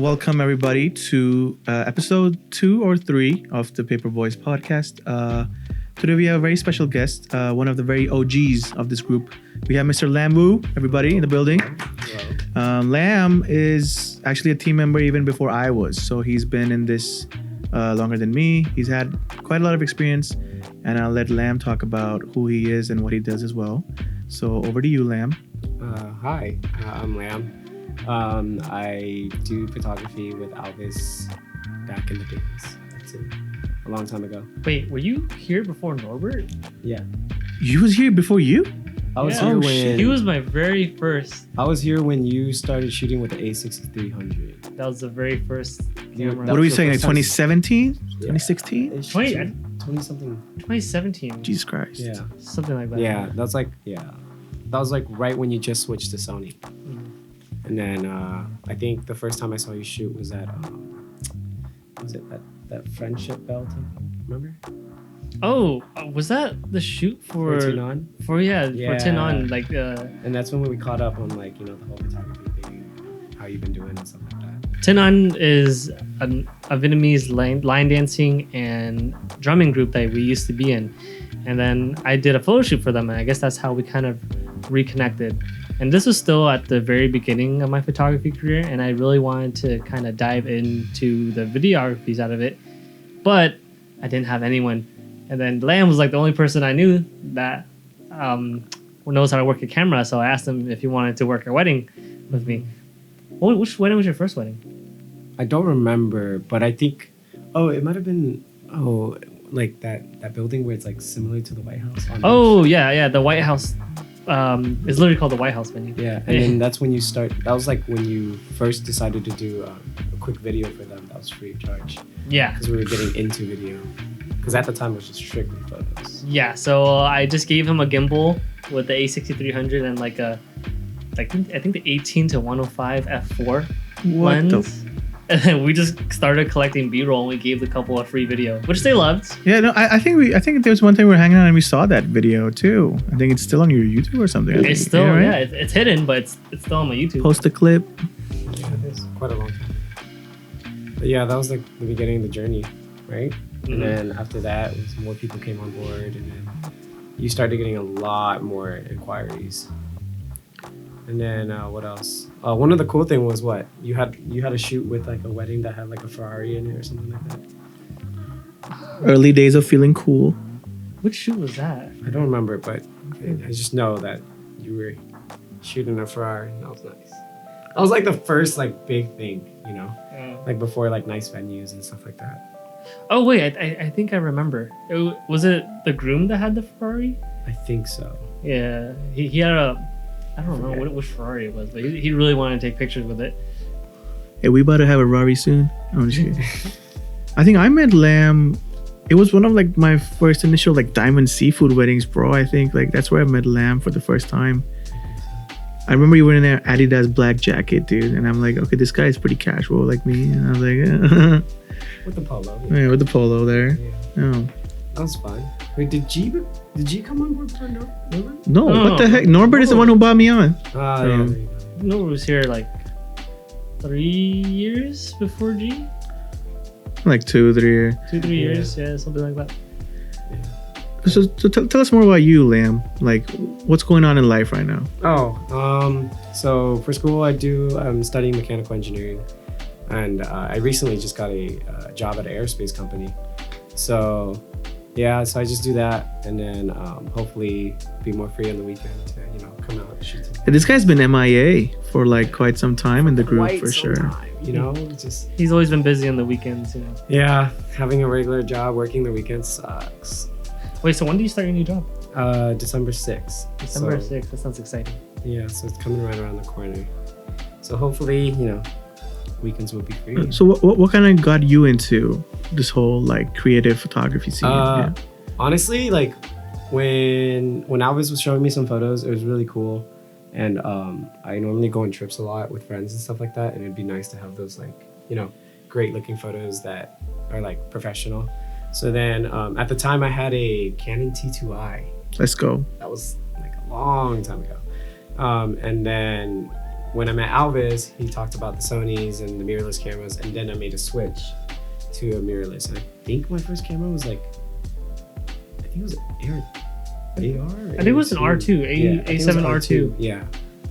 welcome everybody to episode 2 or 3 of the Paper Boys podcast. Today we have a very special guest, one of the very OGs of this group. We have Mr. Lam Wu, everybody in the building. Lam is actually a team member even before I was, so he's been in this longer than me. He's had quite a lot of experience, and I'll let Lam talk about who he is and what he does as well. So over to you, Lam. Hi, I'm Lam. I do photography with Alvis back in the days. That's it. A long time ago. Wait, were you here before Norbert? Yeah. You was here before you? I was here when he was my very first. I was here when you started shooting with the A6300. That was the very first camera. What are we saying, like 2017? 2016? 20 something. 2017. Jesus Christ. Yeah. Something like that. Yeah, that's like, that was like right when you just switched to Sony. And then I think the first time I saw you shoot was at, was it that Friendship Bell temple? Remember? Oh, was that the shoot for Tin On? For Tin On, like and that's when we caught up on like, you know, the whole photography thing, how you've been doing and stuff like that. Tin On is a Vietnamese line dancing and drumming group that we used to be in. And then I did a photo shoot for them, and I guess that's how we kind of reconnected. And this was still at the very beginning of my photography career, and I really wanted to kind of dive into the videographies out of it, but I didn't have anyone. And then Lam was like the only person I knew that knows how to work a camera, so I asked him if he wanted to work a wedding with me. Which wedding was your first wedding? I don't remember, but I think, it might have been, like that building where it's like similar to the White House. Yeah, the White House. It's literally called the White House venue. Yeah, and then that's when you start. That was like when you first decided to do a quick video for them. That was free of charge. Yeah, because we were getting into video. Because at the time it was just strictly photos. Yeah, so I just gave him a gimbal with the A6300 and I think the 18 to 105 f4 lens. And then we just started collecting B-roll, and we gave the couple a free video, which they loved. Yeah, no, I think there was one time we were hanging out and we saw that video too. I think it's still on your YouTube or something. It's still, right? It's hidden, but it's still on my YouTube. Post a clip. Yeah, it's quite a long time. But yeah, that was like the beginning of the journey, right? Mm-hmm. And then after that, more people came on board, and then you started getting a lot more inquiries. And then what else? One of the cool thing was what you had a shoot with like a wedding that had like a Ferrari in it or something like that. Early days of feeling cool. Which shoot was that? I don't remember, but I just know that you were shooting a Ferrari, and that was nice. That was like the first like big thing, you know, like before like nice venues and stuff like that. Oh wait, I think I remember. Was it the groom that had the Ferrari? I think so. Yeah, he had I don't know which Ferrari it was, but he really wanted to take pictures with it. Hey, we about to have a Rari soon. Oh shit. I think I met Lam. It was one of like my first initial like diamond seafood weddings, bro. I think like that's where I met Lam for the first time. I remember you were in an Adidas black jacket, dude, and I'm like, okay, this guy is pretty casual like me, and I was like, with the polo. Yeah, with the polo there. Yeah. Oh. That was fun. Wait, did G come on board for Norbert? No, what the heck? Norbert is the one who brought me on. Yeah, there you go. Norbert was here like 3 years before G. Like 2, 3 years. 2-3 years, yeah, something like that. Yeah. So tell us more about you, Lam. Like, what's going on in life right now? So for school, I'm studying mechanical engineering, and I recently just got a job at an aerospace company. So I just do that, and then hopefully be more free on the weekend to, you know, come out and shoot something. This guy's been MIA for like quite some time in the group, for sure. Time, you know, he's always been busy on the weekends, you know. Yeah, having a regular job, working the weekends sucks. Wait, so when do you start your new job? December 6th. December 6th, that sounds exciting. Yeah, so it's coming right around the corner. So hopefully, you know, weekends will be free. So what kind of got you into this whole like creative photography scene? Honestly, like when Alvis was showing me some photos, it was really cool. And I normally go on trips a lot with friends and stuff like that, and it'd be nice to have those like, you know, great looking photos that are like professional. So then at the time I had a Canon T2i. Let's go. That was like a long time ago. And then when I met Alvis, he talked about the Sonys and the mirrorless cameras, and then I made a switch to a mirrorless. And I think my first camera was like, I think it was AR. I think it was an R2, A7 R2. Yeah,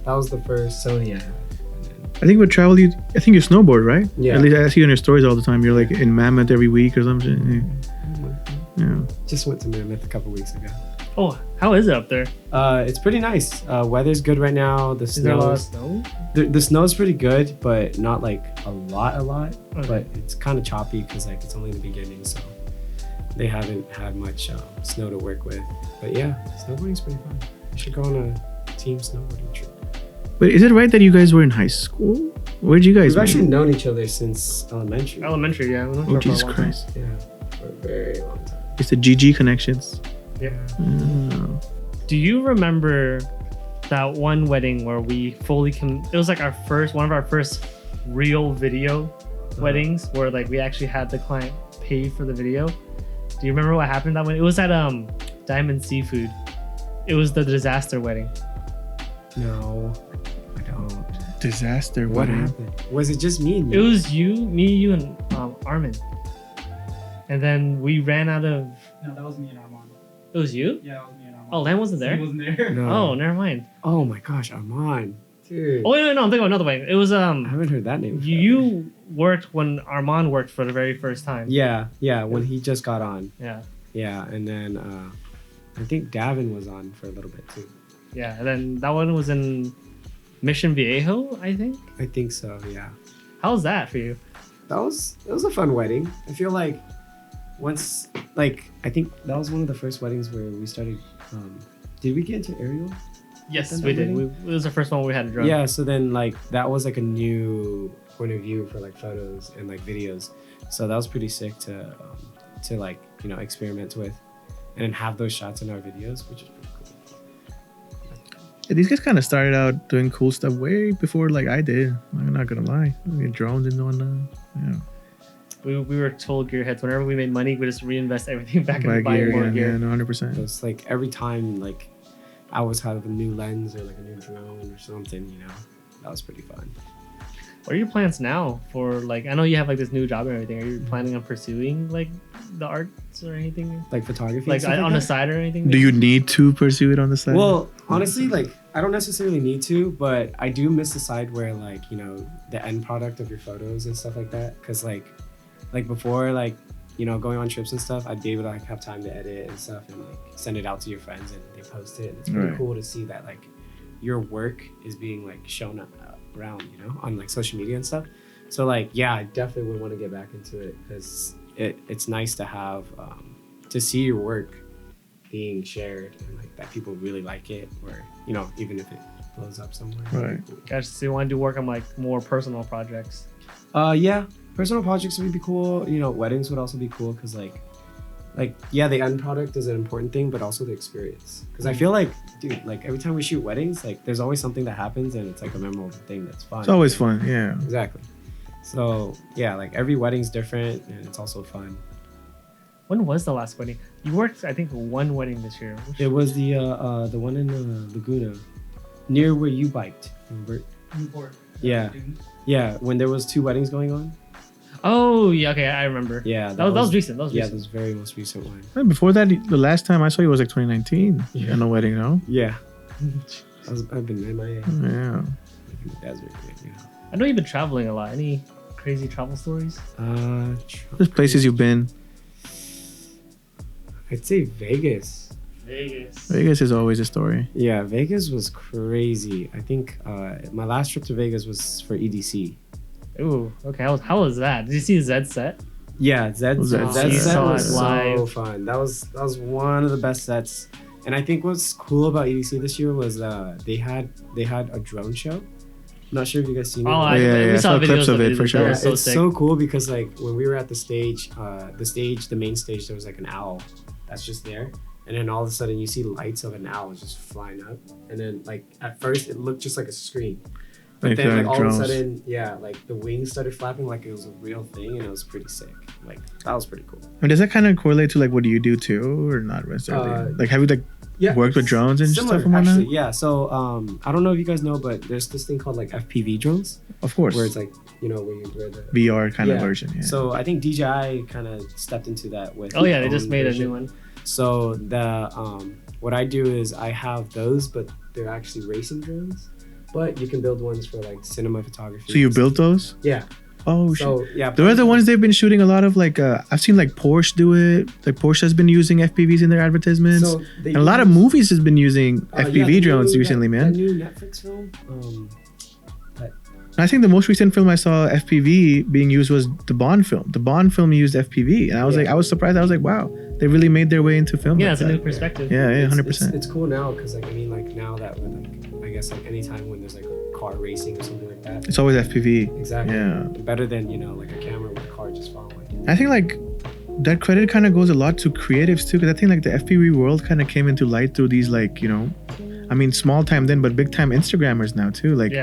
that was the first Sony I had. I think with travel, I think you snowboard, right? Yeah. At least I see you on your stories all the time. You're like in Mammoth every week or something. Yeah. Just went to Mammoth a couple weeks ago. Oh, how is it up there? It's pretty nice. Weather's good right now. Is there a lot of snow? The snow's pretty good, but not like a lot. Okay. But it's kind of choppy because like it's only the beginning, so they haven't had much snow to work with. But yeah, snowboarding's pretty fun. We should go on a team snowboarding trip. But is it right that you guys were in high school? Where'd you guys We've actually known each other since elementary. Elementary, yeah. We Oh, Jesus Christ. Yeah, for a very long time. It's the GG connections. Yeah. Oh. Do you remember that one wedding where we fully it was like one of our first real video weddings where like we actually had the client pay for the video? Do you remember what happened that one? It was at Diamond Seafood. It was the disaster wedding. No, I don't. Disaster What wedding. happened? Was it just me and It you? was you, and Armin. And then we ran out of. No, that was me and Armand. It was you? Yeah, that was me and Armand. Oh, Lam wasn't He there? wasn't there. No. Oh, never mind. Oh my gosh, Armand. Dude. Oh, wait, no, I'm thinking of another wedding. It was I haven't heard that name. you worked when Armand worked for the very first time. Yeah, when he just got on. Yeah. Yeah, and then I think Davin was on for a little bit too. Yeah, and then that one was in Mission Viejo, I think. I think so, yeah. How was that for you? It was a fun wedding. I feel like once, like, I think that was one of the first weddings where we started, did we get into aerial? Yes, That we did. wedding? It was the first one we had a drone. Yeah, so then like that was like a new point of view for like photos and like videos. So that was pretty sick to like, you know, experiment with and then have those shots in our videos, which is pretty cool. Yeah, these guys kind of started out doing cool stuff way before like I did. I'm not gonna lie. I mean, drones and whatnot. Yeah. We were told gearheads, whenever we made money, we just reinvest everything back into Buy buying gear, more yeah, gear. no, 100%. It's like every time like I was have a new lens or like a new drone or something, you know, that was pretty fun. What are your plans now for like, I know you have like this new job and everything. Are you planning on pursuing like the arts or anything? Like photography, Like and stuff on the that? side or anything? Do you need to pursue it on the side? Well, honestly, like I don't necessarily need to, but I do miss the side where like, you know, the end product of your photos and stuff like that. Cause like before, like, you know, going on trips and stuff, I'd be able to like have time to edit and stuff and like send it out to your friends and they post it. And it's pretty Right. cool to see that like your work is being like shown around, you know, on like social media and stuff. So like, yeah, I definitely would want to get back into it because it's nice to have to see your work being shared and like that people really like it, or you know, even if it blows up somewhere. Right. Guys, so you want to do work on like more personal projects? Yeah, personal projects would be cool. You know, weddings would also be cool because like yeah, the end product is an important thing, but also the experience. Because I feel like, dude, like every time we shoot weddings, like there's always something that happens and it's like a memorable thing that's fun. It's always fun, yeah. Exactly. So yeah, like every wedding's different and it's also fun. When was the last wedding? You worked, I think, one wedding this year. It was the one in Laguna, near where you biked. Remember? Newport. Yeah. Yeah, when there was 2 weddings going on. Oh, yeah, okay, I remember. Yeah, That was recent. That was yeah, recent. that was very most recent one. And before that, the last time I saw you was like 2019. Yeah. On a wedding, no? Yeah, I've been MIA. Yeah. In the desert, you know. I know you've been traveling a lot. Any crazy travel stories? There's places you've been. I'd say Vegas. Vegas is always a story. Yeah, Vegas was crazy. I think my last trip to Vegas was for EDC. Ooh, okay. How was that? Did you see Zed's set? Yeah, Zed's Zed's set set. was so Live. fun. That was one of the best sets. And I think what's cool about EDC this year was they had a drone show. I'm not sure if you guys seen it. Oh, I we saw videos clips of it for That sure. was so it's sick. so cool because like when we were at the main stage, there was like an owl that's just there, and then all of a sudden you see lights of an owl just flying up, and then like at first it looked just like a screen, but Like, then like all drones. of a sudden, yeah, like the wings started flapping like it was a real thing, and it was pretty sick. Like that was pretty cool. I mean, does that kind of correlate to like what do you do too, or not necessarily? Like, have you like worked with drones and similar, stuff and whatnot? actually, yeah. So I don't know if you guys know, but there's this thing called like FPV drones. Of course. Where it's like, you know, where you wear the VR kind of version. Yeah. So I think DJI kind of stepped into that with. Oh yeah, they just made a new one. So the what I do is I have those, but they're actually racing drones. But you can build ones for like cinema photography. So you built those? Yeah. Oh so, shit. Yeah. They're the ones they've been shooting a lot of. Like I've seen like Porsche do it. Like Porsche has been using FPVs in their advertisements. So and a lot of movies has been using FPV drones recently, man. The new Netflix film. I think the most recent film I saw FPV being used was the Bond film. The Bond film used FPV, and I was like, I was surprised. I was like, wow, they really made their way into film. Yeah, like it's a new perspective. Yeah, 100%. It's cool now because like I mean like now that with like I guess like anytime when there's like a car racing or something like that. It's always FPV. Exactly. Yeah. Better than like a camera with a car just following. I think like that credit kind of goes a lot to creatives too, because I think like the FPV world kind of came into light through these like I mean small time then, but big time Instagrammers now too. Like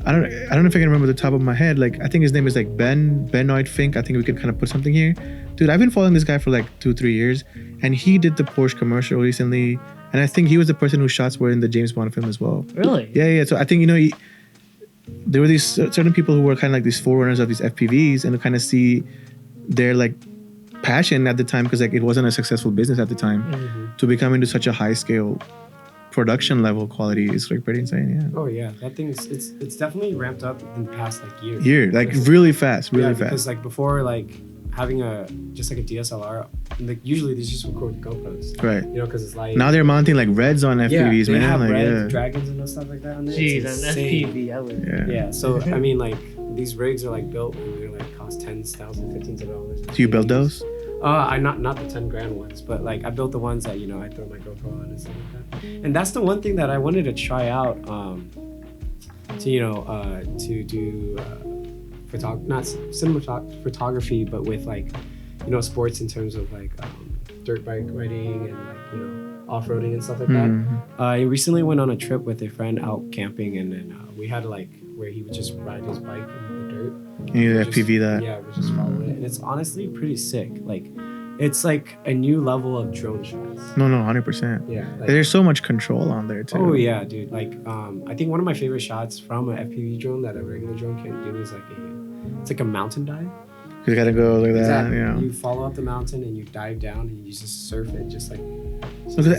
I don't know if I can remember the top of my head. Like I think his name is like Benoit Fink. I think we could kind of put something here. Dude, I've been following this guy for like 2-3 years, and he did the Porsche commercial recently, and I think he was the person whose shots were in the James Bond film as well. Really? Yeah. So I think there were these certain people who were kind of like these forerunners of these FPVs, and to kind of see their like passion at the time, because like it wasn't a successful business at the time, to become into such a high scale production level quality is like pretty insane. Yeah. Oh yeah, that thing is it's definitely ramped up in the past like year, like really fast, really fast. Because like before, like having just like a DSLR, like usually they just record GoPros, right? Because it's like now they're mounting like reds on FPVs, they man. have like red dragons and stuff like that on there. Jeez, an FPV, I would. Yeah. So I mean, like these rigs are like built and they're like cost $10,000, $15,000. Do you build those? I not the 10 grand ones, but like I built the ones that I throw my GoPro on and stuff like that. And that's the one thing that I wanted to try out to do not cinema photography, but with like sports in terms of like dirt bike riding and like off-roading and stuff like that. I recently went on a trip with a friend out camping, and then we had like where he would just ride his bike in the dirt. You FPV that? Yeah, we just follow it, and it's honestly pretty sick. Like, it's like a new level of drone shots. No, 100%. Yeah, like, there's so much control on there too. Oh yeah, dude. Like, I think one of my favorite shots from an FPV drone that a regular drone can't do is like a mountain dive. You gotta go like that. Exactly. Yeah. You follow up the mountain and you dive down and you just surf it, just like.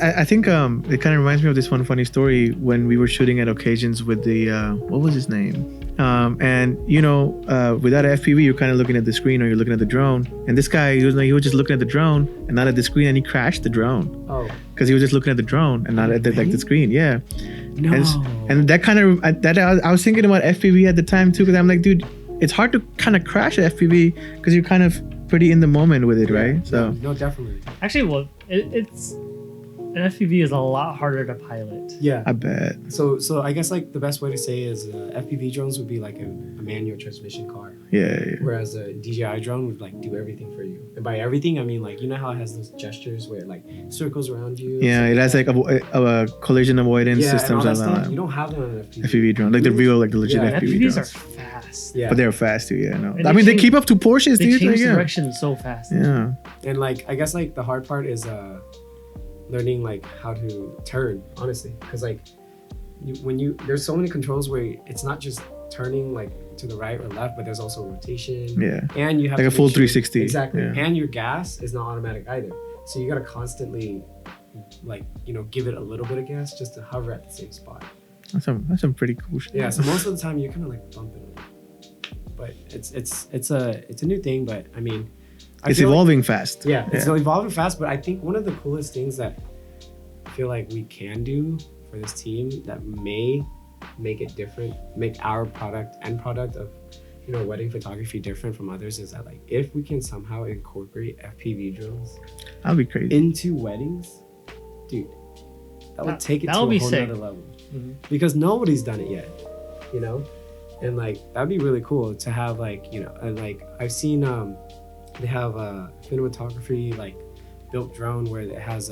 I think it kind of reminds me of this one funny story when we were shooting at occasions with the what was his name? And without an FPV, you're kind of looking at the screen or you're looking at the drone. And this guy, he was just looking at the drone and not at the screen, and he crashed the drone. Oh. Because he was just looking at the drone and not at the screen. Yeah. No. And that kind of I was thinking about FPV at the time too, because I'm like, dude, it's hard to kind of crash an FPV because you're kind of pretty in the moment with it, right? So no, definitely. Actually, well, it's an FPV is a lot harder to pilot. Yeah, I bet. So I guess like the best way to say is FPV drones would be like a manual transmission car. Yeah. Whereas a DJI drone would like do everything for you. And by everything, I mean like how it has those gestures where it like circles around you. Yeah, it has like a collision avoidance systems and all all that. You don't have that on an FPV drone, like the legit FPV FPVs drones. are fast. Yeah, but they're fast too. Yeah, no. And I mean, they keep up to Porsches. They change like, direction so fast. Yeah. And like I guess like the hard part is learning like how to turn, honestly, because like there's so many controls where it's not just turning like to the right or left, but there's also rotation. Yeah. And you have like a full 360. Exactly. Yeah. And your gas is not automatic either, so you gotta constantly like give it a little bit of gas just to hover at the same spot. That's some pretty cool shit. Yeah. So most of the time you're kind of like bumping it, but it's a new thing. But I mean, it's evolving fast. Yeah, it's evolving fast. But I think one of the coolest things that I feel like we can do for this team that may make it different, make our product of wedding photography different from others, is that like if we can somehow incorporate FPV drones, that'd be crazy, into weddings, dude, that would take it to a whole nother level. Mm-hmm. Because nobody's done it yet, and like that'd be really cool to have like and like I've seen they have a cinematography like built drone where it has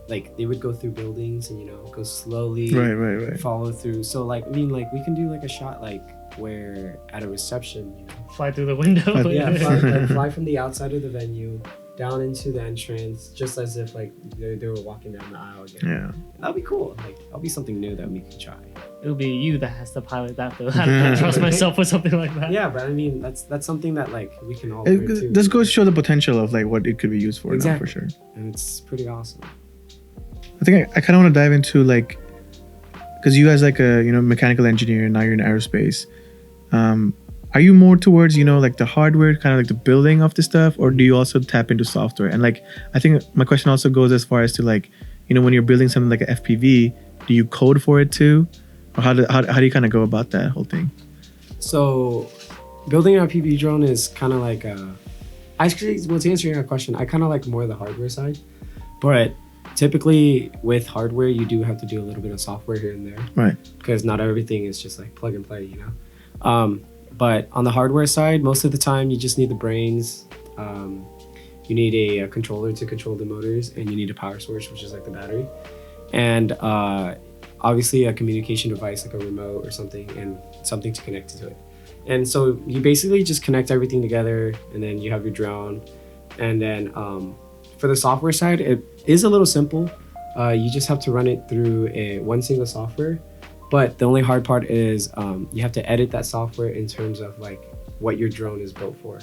like they would go through buildings and go slowly, right, follow through. So like I mean like we can do like a shot like where at a reception fly through the window. Yeah, fly from the outside of the venue down into the entrance, just as if like they were walking down the aisle again. Yeah. That'd be cool. Like that'll be something new that we could try. It'll be you that has to pilot that though. I don't trust myself with something like that. Yeah, but I mean that's something that like we can all learn too. This goes to show the potential of like what it could be used for. Now, for sure. And it's pretty awesome. I think I kind of want to dive into like, because you guys like a mechanical engineer and now you're in aerospace. Are you more towards like the hardware, kind of like the building of the stuff, or do you also tap into software? And like I think my question also goes as far as to like when you're building something like a FPV, do you code for it too, or how do you kind of go about that whole thing? So building a Fpv drone is kind of like actually, well, to answer your question, I kind of like more the hardware side, but typically with hardware you do have to do a little bit of software here and there, right? Because not everything is just like plug and play, but on the hardware side, most of the time you just need the brains. You need a controller to control the motors, and you need a power source, which is like the battery, and obviously a communication device like a remote or something, and something to connect to it. And so you basically just connect everything together, and then you have your drone. And then for the software side, it is a little simple. You just have to run it through one single software. But the only hard part is you have to edit that software in terms of like what your drone is built for.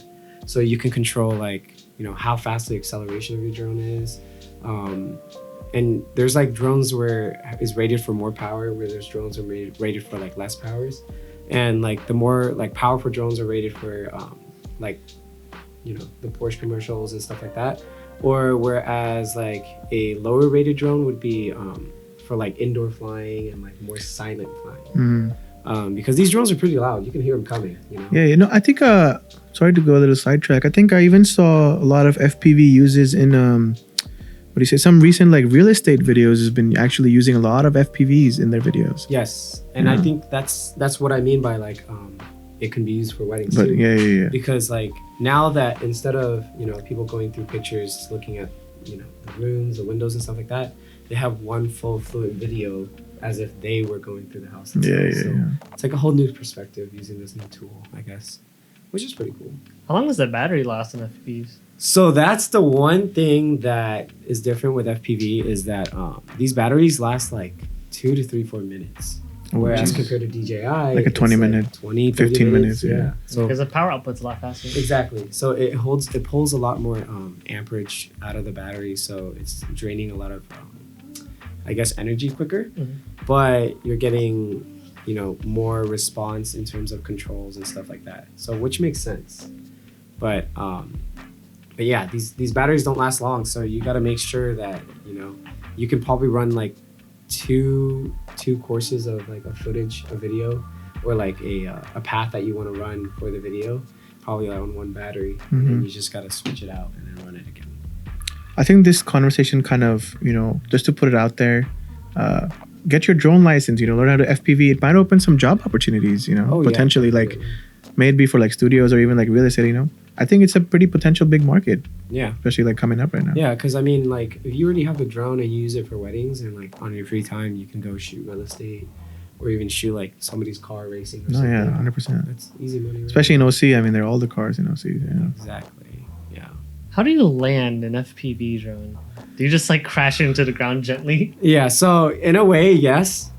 So you can control like, how fast the acceleration of your drone is. And there's like drones where it's rated for more power, where there's drones are rated for like less powers. And like the more like powerful drones are rated for like, the Porsche commercials and stuff like that. Or whereas like a lower rated drone would be for like indoor flying and like more silent flying. Because these drones are pretty loud. You can hear them coming. Yeah, I think sorry to go a little sidetrack. I think I even saw a lot of FPV uses in some recent like real estate videos has been actually using a lot of FPVs in their videos. Yes, and I think that's what I mean by like it can be used for weddings too. Yeah. Because like now that instead of people going through pictures, looking at the rooms, the windows and stuff like that, they have one full fluid video as if they were going through the house. Yeah. It's like a whole new perspective using this new tool, I guess, which is pretty cool. How long does the battery last in FPVs? So that's the one thing that is different with FPV is that these batteries last like 2 to 3, 4 minutes. Whereas compared to DJI, like a 20 minute, like 20, 15 minutes. Yeah. So because the power output's a lot faster. Exactly. So it pulls a lot more amperage out of the battery. So it's draining a lot of, I guess, energy quicker. Mm-hmm. But you're getting, more response in terms of controls and stuff like that. So which makes sense. But yeah, these batteries don't last long. So you got to make sure that you can probably run like two courses of like a video, or like a path that you want to run for the video, probably on one battery. Mm-hmm. And then you just got to switch it out and then run it again. I think this conversation kind of, just to put it out there, get your drone license, learn how to FPV. It might open some job opportunities, potentially, like maybe for like studios or even like real estate, I think it's a pretty potential big market. Yeah. Especially like coming up right now. Yeah, because I mean, like if you already have the drone and you use it for weddings, and like on your free time, you can go shoot real estate or even shoot like somebody's car racing or something. Yeah, 100%. That's easy money. Right? Especially in OC. I mean, they're all the cars in OC. Yeah. Exactly. Yeah. How do you land an FPV drone? Do you just like crash into the ground gently? Yeah. So in a way, yes.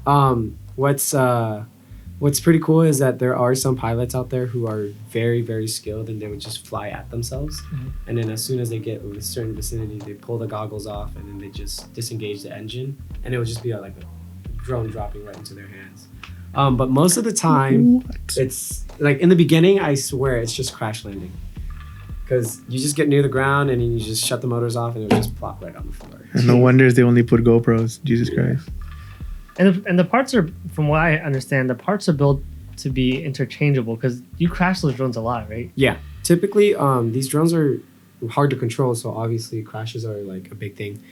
What's pretty cool is that there are some pilots out there who are very, very skilled, and they would just fly at themselves. Mm-hmm. And then as soon as they get in a certain vicinity, they pull the goggles off, and then they just disengage the engine, and it would just be like a drone dropping right into their hands. But most of the time, it's like in the beginning, I swear it's just crash landing. Because you just get near the ground, and then you just shut the motors off, and it'll just plop right on the floor. And no wonder they only put GoPros. Jesus Christ. And the parts are, from what I understand, the parts are built to be interchangeable because you crash those drones a lot, right? Yeah. Typically, these drones are hard to control, so obviously crashes are like a big thing.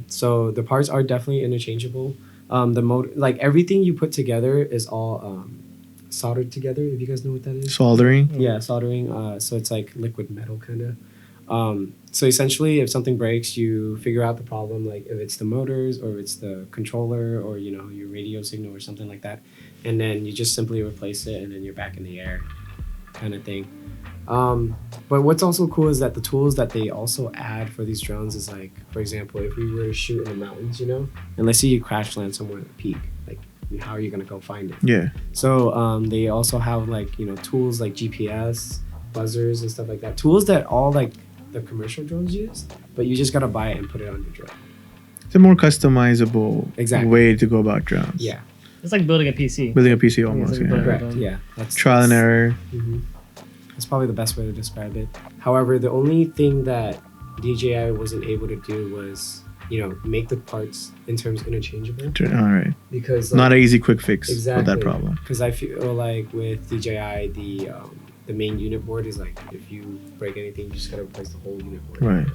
So the parts are definitely interchangeable. The motor, like everything you put together is all soldered together, if you guys know what that is. Soldering? Yeah, soldering. So it's like liquid metal kind of. So essentially, if something breaks, you figure out the problem, like if it's the motors or if it's the controller or, your radio signal or something like that. And then you just simply replace it, and then you're back in the air. kind of thing. But what's also cool is that the tools that they also add for these drones is like, for example, if we were to shoot in the mountains, you know, and let's say you crash land somewhere at the peak, like how are you gonna go find it? Yeah. So they also have like, you know, tools like GPS, buzzers and stuff like that. Tools that all like the commercial drones use, but you just gotta buy it and put it on your drone. It's a more customizable Exactly. way to go about drones. Yeah. It's like building a PC. Building a PC almost. it's like Yeah. building- Correct. Yeah. That's Trial and error. Mm-hmm. That's probably the best way to describe it. However, the only thing that DJI wasn't able to do was, you know, make the parts in terms interchangeable, All right. because like, Not an easy quick fix exactly for that problem. Because I feel like with DJI, the main unit board is like, if you break anything, you just gotta replace the whole unit board. Right.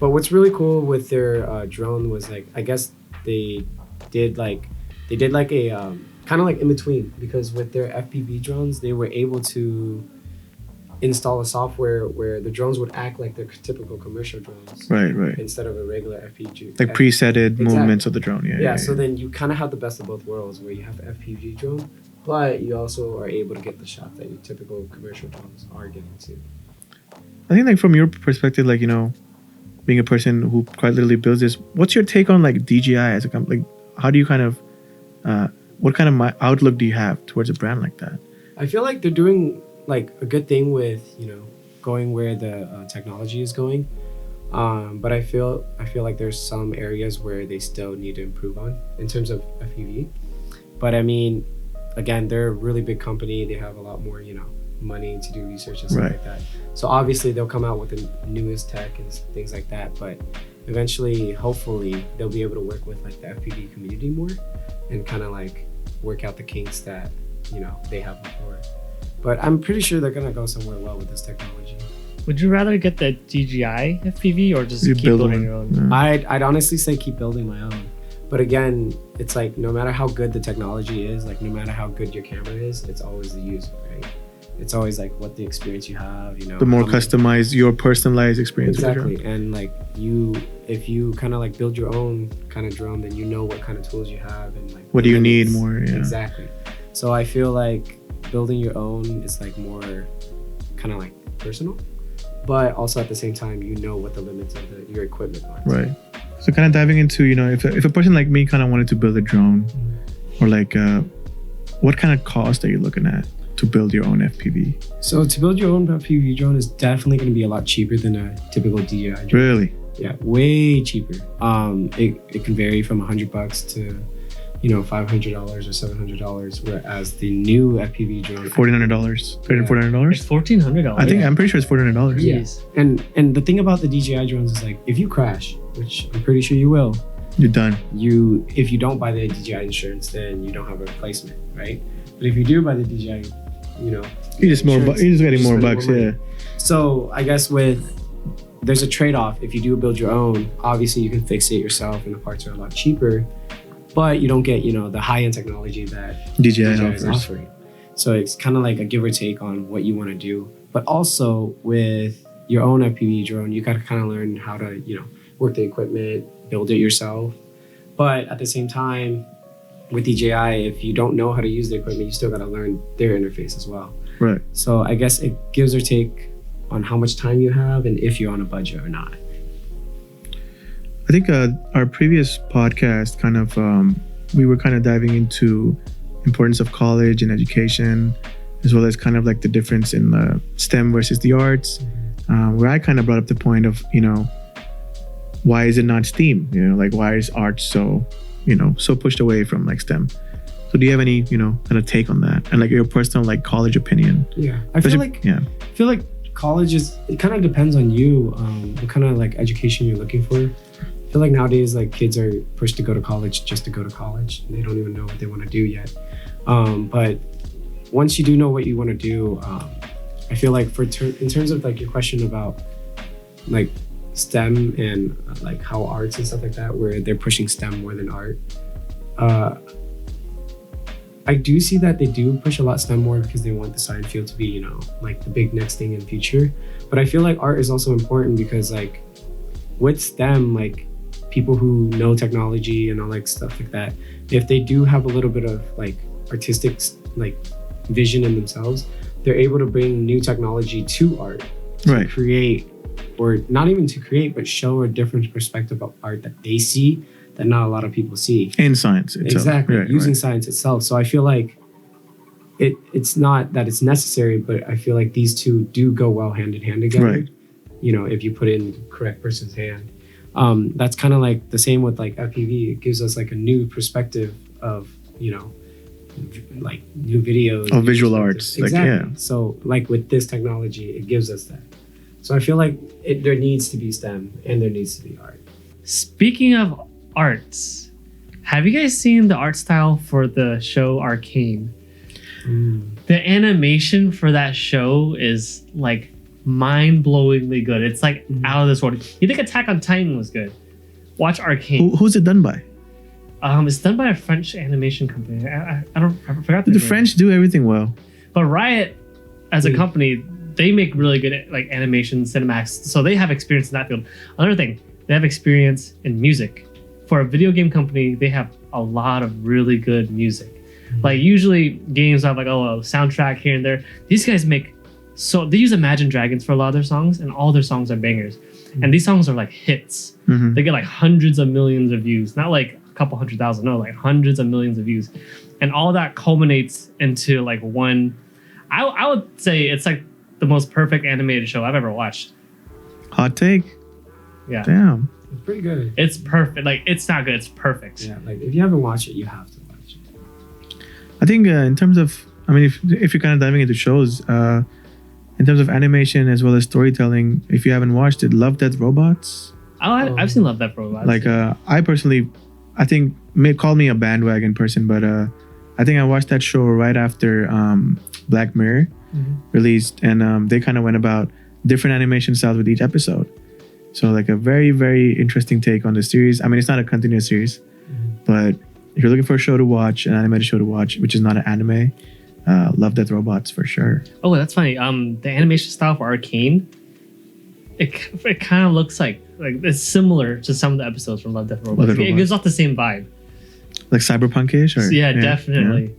But what's really cool with their drone was like, I guess they did like a kind of like in between, because with their FPV drones, they were able to install a software where the drones would act like their typical commercial drones, Right. Right. instead of a regular FPV. Like presetted Exactly. movements of the drone. Yeah. Yeah, so then you kind of have the best of both worlds, where you have an FPV drone, but you also are able to get the shot that your typical commercial drones are getting to. I think like from your perspective, like, you know, being a person who quite literally builds this, what's your take on like DJI as a company? Like, how do you kind of, what kind of outlook do you have towards a brand like that? I feel like they're doing like a good thing with, you know, going where the technology is going, but I feel like there's some areas where they still need to improve on in terms of FPV. But I mean, again, they're a really big company. They have a lot more, you know, money to do research and stuff Right. like that. So obviously they'll come out with the newest tech and things like that. But eventually, hopefully, they'll be able to work with like the FPV community more and kind of like work out the kinks that, you know, they have before. But I'm pretty sure they're gonna go somewhere well with this technology. Would you rather get the DJI FPV or just You keep build building one. your own? Yeah. I'd honestly say keep building my own. But again, it's like no matter how good the technology is, like no matter how good your camera is, it's always the user, right? It's always like what the experience you have, you know. The more how many- customized, your personalized experience with the Exactly. drone. And like if you kind of like build your own kind of drone, then you know what kind of tools you have and like What do you need limits. more? Yeah. Exactly. So I feel like building your own is like more kind of like personal, but also at the same time, you know what the limits of your equipment are. Right. So kind of diving into, you know, if a person like me kind of wanted to build a drone, or like, what kind of cost are you looking at to build your own FPV? So to build your own FPV drone is definitely going to be a lot cheaper than a typical DJI drone. Really? Yeah, way cheaper. It can vary from $100 to, you know, $500 or $700, whereas the new FPV drone. $1,400, $1,400. It's $1,400. I think I'm pretty sure it's $400. Yeah. Jeez. And the thing about the DJI drones is like, if you crash, which I'm pretty sure you will, You're done. if you don't buy the DJI insurance, then you don't have a replacement, right? But if you do buy the DJI, you know, You're just insurance, you're just getting more spending bucks. money. Yeah. So I guess there's a trade-off. If you do build your own, obviously you can fix it yourself and the parts are a lot cheaper, but you don't get, you know, the high-end technology that DJI is offers. offering. So it's kind of like a give or take on what you want to do. But also with your own FPV drone, you got to kind of learn how to, you know, work the equipment, build it yourself. But at the same time, with DJI, if you don't know how to use the equipment, you still got to learn their interface as well. Right. So I guess it gives or take on how much time you have and if you're on a budget or not. I think our previous podcast kind of we were kind of diving into importance of college and education, as well as kind of like the difference in the STEM versus the arts, where I kind of brought up the point of, you know, why is it not STEAM? You know, like why is art so, you know, so pushed away from like STEM? So do you have any, you know, kind of take on that and like your personal like college opinion? Yeah, I feel like college it kind of depends on you, what kind of like education you're looking for. I feel like nowadays like kids are pushed to go to college just to go to college. They don't even know what they want to do yet. But once you do know what you want to do, I feel like in terms of like your question about like STEM and like how arts and stuff like that, where they're pushing STEM more than art, I do see that they do push a lot STEM more because they want the science field to be, you know, like the big next thing in the future. But I feel like art is also important because like with STEM, like people who know technology and all like stuff like that, if they do have a little bit of like artistic like vision in themselves, they're able to bring new technology to art to Right. create, or not even to create, but show a different perspective of art that they see that not a lot of people see. In science itself. Exactly, Right, using right. science itself. So I feel like it's not that it's necessary, but I feel like these two do go well hand in hand together. Right. You know, if you put it in the correct person's hand. That's kind of like the same with like FPV. It gives us like a new perspective of, you know, like new videos. Of new visual perspectives. arts, like, Exactly. yeah. So like with this technology, it gives us that. So I feel like there needs to be STEM and there needs to be art. Speaking of arts, have you guys seen the art style for the show Arcane? The animation for that show is like mind-blowingly good. It's like out of this world. You think Attack on Titan was good? Watch Arcane. Who's it done by? It's done by a French animation company. I forgot the The name. French do everything well. But Riot, as a company, they make really good like animation, cinematics. So they have experience in that field. Another thing, they have experience in music. For a video game company, they have a lot of really good music. Like usually games have like a soundtrack here and there. These guys make they use Imagine Dragons for a lot of their songs, and all their songs are bangers. And these songs are like hits. Mhm. They get like hundreds of millions of views, not like a couple 100,000, no, like hundreds of millions of views. And all that culminates into like one. I would say it's like the most perfect animated show I've ever watched. Hot take. Yeah. Damn. It's pretty good. It's perfect. Like it's not good. It's perfect. Yeah, like if you haven't watched it, you have to watch it. I think in terms of, I mean, if you're kind of diving into shows, in terms of animation as well as storytelling, if you haven't watched it, Love, Death, Robots. I've seen Love, Death, Robots. Like I personally, I think call me a bandwagon person, but I think I watched that show right after Black Mirror released, and they kind of went about different animation styles with each episode. So like a very, very interesting take on the series. I mean, it's not a continuous series, but if you're looking for a show to watch, an animated show to watch, which is not an anime, Love, Death, Robots for sure. Oh, that's funny. The animation style for Arcane, it kind of looks like it's similar to some of the episodes from Love, Death, Robots. Death, It Robots. gives off the same vibe. Like cyberpunk-ish? Or, Yeah, definitely.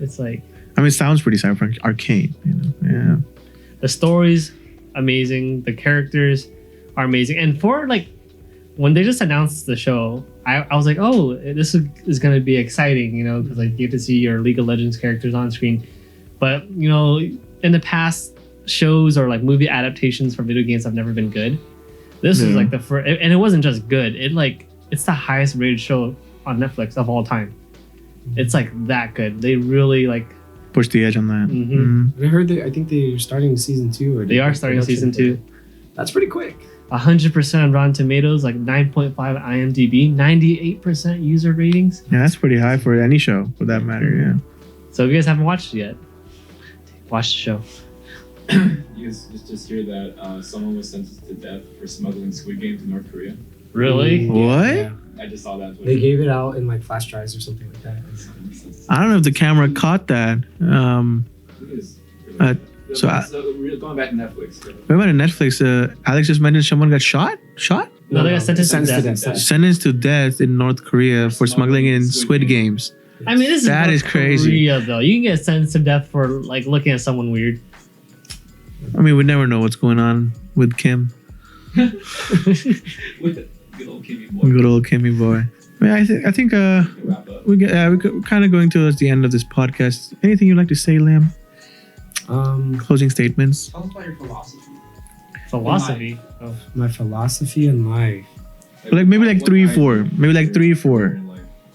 It's like I mean, it sounds pretty cyberpunk, arcane, you know? Yeah. the story's amazing, the characters are amazing, and for like when they just announced the show, I was like, oh, this is going to be exciting, you know, because like you get to see your League of Legends characters on screen. But you know, in the past, shows or like movie adaptations for video games have never been good. This is like the first, and it wasn't just good. It's the highest rated show on Netflix of all time. It's like that good. They really like Push the edge on that. Mhm. And I heard I think they're starting season 2. Or They are starting season 2. That's pretty quick. 100% on Rotten Tomatoes, like 9.5 IMDb, 98% user ratings. Yeah, that's pretty high for any show, for that matter. Yeah. So if you guys haven't watched it yet, watch the show. You guys just hear that someone was sentenced to death for smuggling Squid Game to North Korea? Really? What? Yeah. I just saw that. They gave it out in like flash drives or something like that. I don't know if the camera caught that. Going back to Netflix. What about in Netflix? Alex just mentioned someone got shot? No, they got sentenced to Sentenced death. to death. Sentenced to death in North Korea for smuggling in Squid Games. I mean, this is That North is crazy. Korea, though. You can get sentenced to death for like looking at someone weird. I mean, we never know what's going on with Kim. With good old Kimmy boy. Good old Kimmy boy. I mean, I think Wrap up. we're kind of going towards the end of this podcast. Anything you'd like to say, Lam? Closing statements. Tell us about your philosophy. Philosophy. Oh. My philosophy in life. Like maybe like 3 or 4. Maybe like 3 or 4.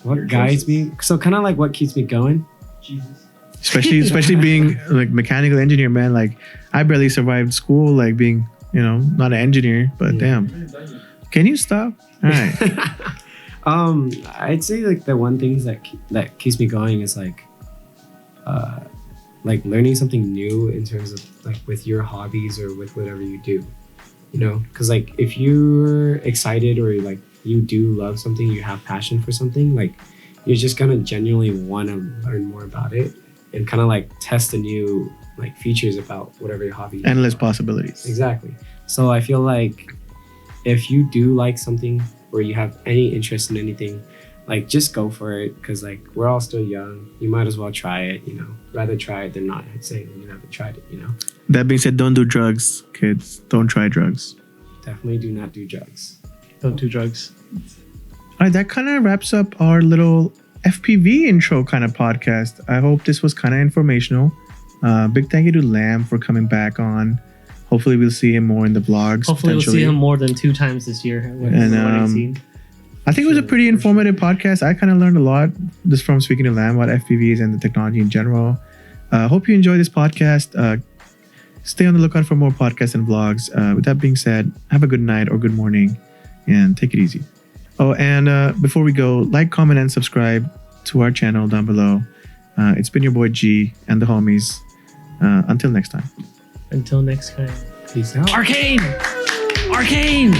What Your guides choices. me? So kind of like what keeps me going. Jesus. Especially being like mechanical engineer, man. Like I barely survived school, like being, you know, not an engineer, but damn. Can you stop? All right. I'd say like the one things that keeps me going is like learning something new in terms of like with your hobbies or with whatever you do, you know, because like if you're excited or like you do love something, you have passion for something, like you're just gonna genuinely want to learn more about it and kind of like test the new like features about whatever your hobby is. Endless possibilities. Exactly. So I feel like if you do like something or you have any interest in anything, like just go for it, because like we're all still young. You might as well try it, you know. Rather try it than not saying you never tried it, you know. That being said, don't do drugs, kids. Don't try drugs. Definitely do not do drugs. Don't do drugs. All right, that kind of wraps up our little FPV intro kind of podcast. I hope this was kind of informational. Big thank you to Lamb for coming back on. Hopefully we'll see him more in the vlogs. Hopefully we'll see him more than 2 times this year. And I think it was a pretty informative podcast. I kind of learned a lot just from speaking to Lamb about FPVs and the technology in general. Hope you enjoy this podcast. Stay on the lookout for more podcasts and vlogs. With that being said, have a good night or good morning and take it easy. Oh, and before we go, like, comment, and subscribe to our channel down below. It's been your boy G and the homies. Until next time. Until next time. Peace out. Arcane! Arcane!